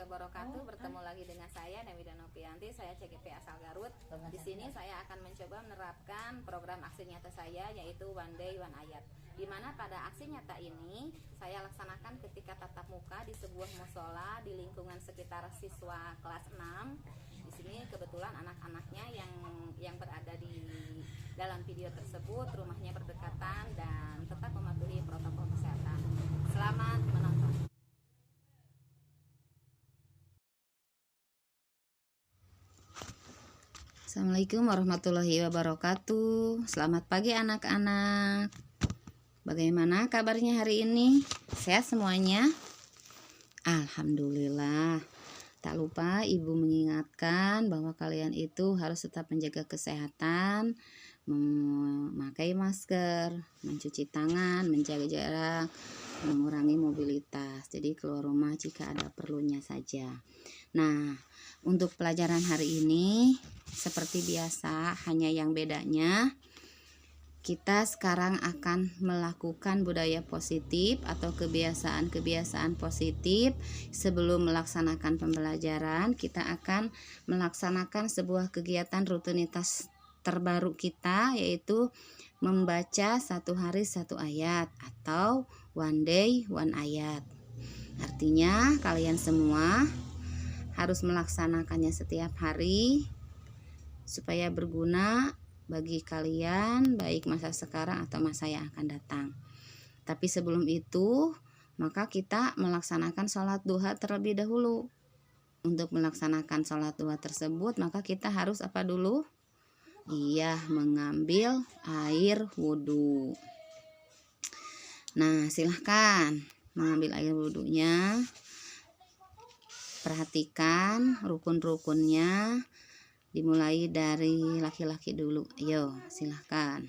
wabarakatuh. Bertemu lagi dengan saya Dewi Danovianti. Saya CGP asal Garut. Di sini saya akan mencoba menerapkan program aksi nyata saya, yaitu One Day One Ayat. Di mana pada aksi nyata ini saya laksanakan ketika tatap muka di sebuah musola di lingkungan sekitar siswa kelas 6. Di sini kebetulan anak-anaknya yang berada di dalam video tersebut rumahnya berdekatan dan tetap mematuhi protokol kesehatan. Selamat menonton. Assalamualaikum warahmatullahi wabarakatuh. Selamat pagi anak-anak. Bagaimana kabarnya hari ini? Sehat semuanya? Alhamdulillah. Tak lupa ibu mengingatkan bahwa kalian itu harus tetap menjaga kesehatan, memakai masker, mencuci tangan, menjaga jarak, mengurangi mobilitas. Jadi keluar rumah jika ada perlunya saja. Nah, untuk pelajaran hari ini seperti biasa, hanya yang bedanya kita sekarang akan melakukan budaya positif atau kebiasaan-kebiasaan positif. Sebelum melaksanakan pembelajaran, kita akan melaksanakan sebuah kegiatan rutinitas terbaru kita, yaitu membaca satu hari satu ayat atau One Day One Ayat. Artinya kalian semua harus melaksanakannya setiap hari supaya berguna bagi kalian baik masa sekarang atau masa yang akan datang. Tapi sebelum itu, maka kita melaksanakan sholat duha terlebih dahulu. Untuk melaksanakan sholat duha tersebut, maka kita harus apa dulu? Iya, mengambil air wudhu. Nah, silahkan mengambil air wudhunya. Perhatikan rukun-rukunnya. Dimulai dari laki-laki dulu. Ayo, silahkan.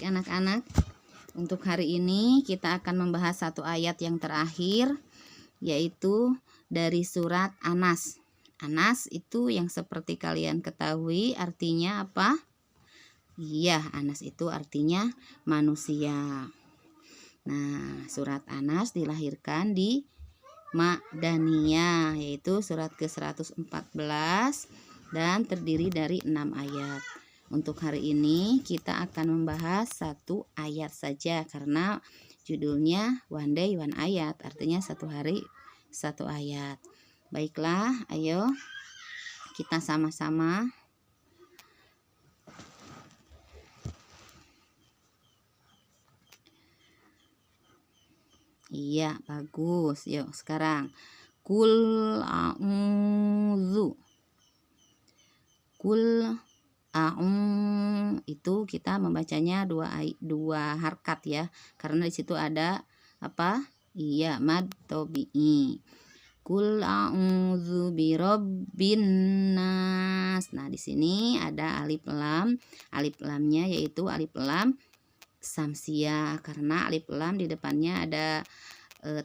Anak-anak, untuk hari ini kita akan membahas satu ayat yang terakhir, yaitu dari surat Anas. Anas itu yang seperti kalian ketahui artinya apa? Iya, Anas itu artinya manusia. Nah, surat Anas dilahirkan di Madaniyah, yaitu surat ke-114 dan terdiri dari 6 ayat. Untuk hari ini kita akan membahas satu ayat saja karena judulnya One Day One Ayat, artinya satu hari satu ayat. Baiklah, ayo kita sama-sama. Iya, bagus. Yuk, sekarang Kul a'udzu. Kul itu kita membacanya dua harkat ya, karena di situ ada apa? Iya, mad tabi'i. Kul a'udzu birabbin nas. Nah, di sini ada alif lam. Alif lamnya yaitu alif lam samsiah, karena alif lam di depannya ada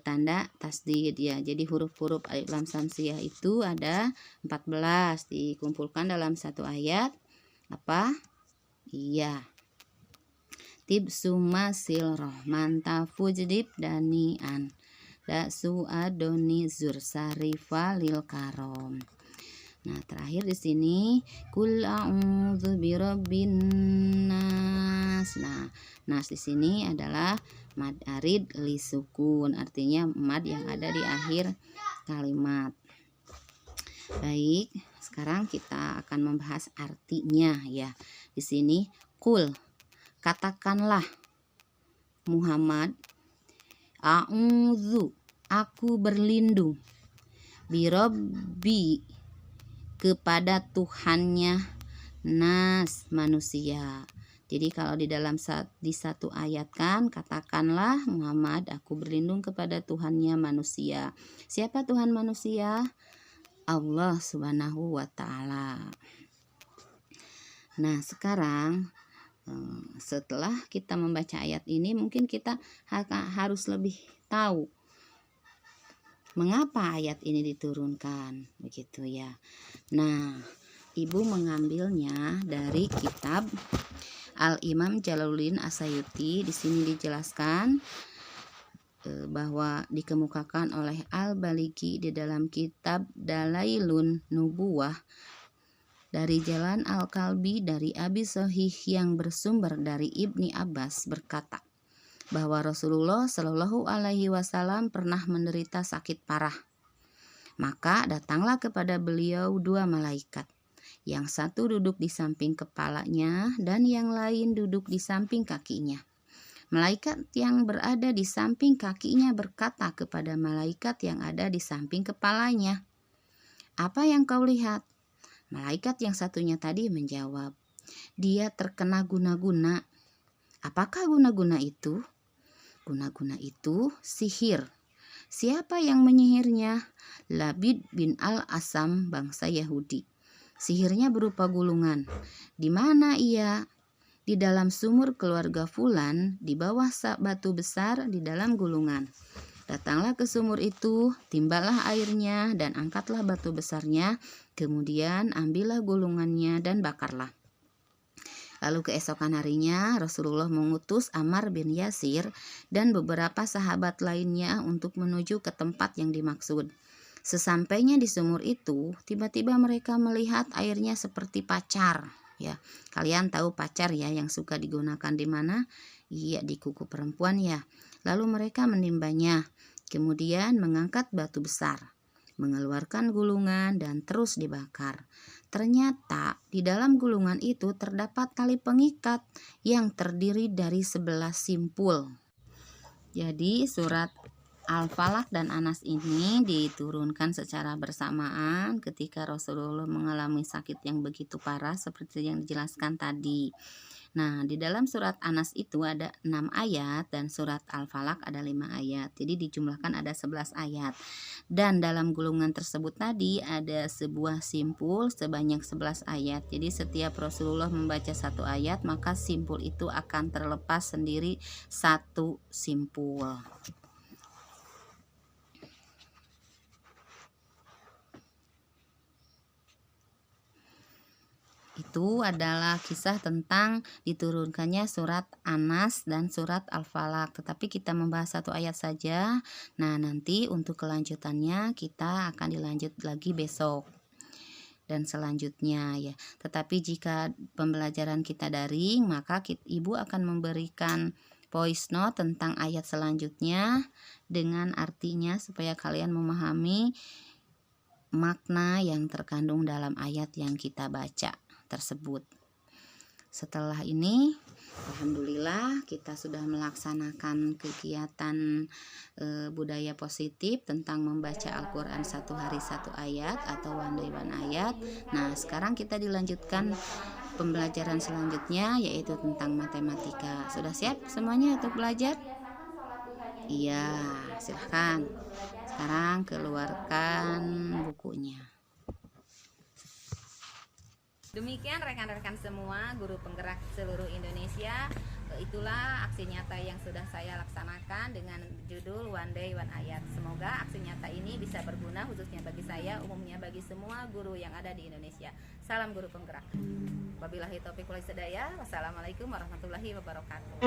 tanda tasdid ya. Jadi huruf-huruf alif lam samsiah itu ada 14 dikumpulkan dalam satu ayat. Apa? Iya. Tib sumasil rohman tafujdib danian da suadoni zursarifa lil karom. Nah, terakhir di sini kul a'udzu birabbin nas. Nah, nas di sini adalah mad arid li sukun, artinya mad yang ada di akhir kalimat. Baik, sekarang kita akan membahas artinya ya. Di sini kul, katakanlah Muhammad, a'udzu, aku berlindung, birabbi, kepada Tuhannya, nas, manusia. Jadi kalau di dalam di satu ayat kan, katakanlah Muhammad, aku berlindung kepada Tuhannya manusia. Siapa Tuhan manusia? Allah Subhanahu wa ta'ala. Nah, sekarang setelah kita membaca ayat ini, mungkin kita harus lebih tahu mengapa ayat ini diturunkan, begitu ya. Nah, Ibu mengambilnya dari kitab Al-Imam Jalaluddin As-Sayuti. Di sini dijelaskan bahwa dikemukakan oleh Al-Baliki di dalam kitab Dalailun Nubuwah dari jalan Al-Kalbi dari Abi Sahih yang bersumber dari Ibni Abbas berkata bahwa Rasulullah Shallallahu Alaihi Wasallam pernah menderita sakit parah. Maka datanglah kepada beliau dua malaikat. Yang satu duduk di samping kepalanya dan yang lain duduk di samping kakinya. Malaikat yang berada di samping kakinya berkata kepada malaikat yang ada di samping kepalanya, "Apa yang kau lihat?" Malaikat yang satunya tadi menjawab, "Dia terkena guna-guna." "Apakah guna-guna itu?" "Guna-guna itu sihir." "Siapa yang menyihirnya?" "Labid bin Al-Asam, bangsa Yahudi. Sihirnya berupa gulungan." "Di mana ia?" "Di dalam sumur keluarga Fulan, di bawah batu besar di dalam gulungan." "Datanglah ke sumur itu, timbalah airnya dan angkatlah batu besarnya, kemudian ambillah gulungannya dan bakarlah." Lalu keesokan harinya Rasulullah mengutus Ammar bin Yasir dan beberapa sahabat lainnya untuk menuju ke tempat yang dimaksud. Sesampainya di sumur itu, tiba-tiba mereka melihat airnya seperti pacar. Ya, kalian tahu pacar ya yang suka digunakan di mana? Iya, di kuku perempuan ya. Lalu mereka menimbanya, kemudian mengangkat batu besar, mengeluarkan gulungan dan terus dibakar. Ternyata di dalam gulungan itu terdapat tali pengikat yang terdiri dari 11 simpul. Jadi surat Al-Falaq dan An-Nas ini diturunkan secara bersamaan ketika Rasulullah mengalami sakit yang begitu parah seperti yang dijelaskan tadi. Nah, di dalam surat An-Nas itu ada 6 ayat dan surat Al-Falaq ada 5 ayat. Jadi dijumlahkan ada 11 ayat. Dan dalam gulungan tersebut tadi ada sebuah simpul sebanyak 11 ayat. Jadi setiap Rasulullah membaca satu ayat, maka simpul itu akan terlepas sendiri satu simpul. Itu adalah kisah tentang diturunkannya surat An-Nas dan surat Al-Falaq. Tetapi kita membahas satu ayat saja. Nah, nanti untuk kelanjutannya kita akan dilanjut lagi besok. dan selanjutnya ya. Tetapi jika pembelajaran kita daring, maka ibu akan memberikan voice note tentang ayat selanjutnya dengan artinya supaya kalian memahami makna yang terkandung dalam ayat yang kita baca tersebut. Setelah ini, alhamdulillah kita sudah melaksanakan kegiatan budaya positif tentang membaca Al-Quran 1 hari 1 ayat atau one day one ayat. Nah, sekarang kita dilanjutkan pembelajaran selanjutnya, yaitu tentang matematika. Sudah siap semuanya untuk belajar? Iya, silahkan. Sekarang keluarkan bukunya. Demikian rekan-rekan semua, guru penggerak seluruh Indonesia. Itulah aksi nyata yang sudah saya laksanakan dengan judul One Day One Ayat. Semoga aksi nyata ini bisa berguna khususnya bagi saya, umumnya bagi semua guru yang ada di Indonesia. Salam guru penggerak. Wabillahi taufiq wal hidayah. Wassalamualaikum warahmatullahi wabarakatuh.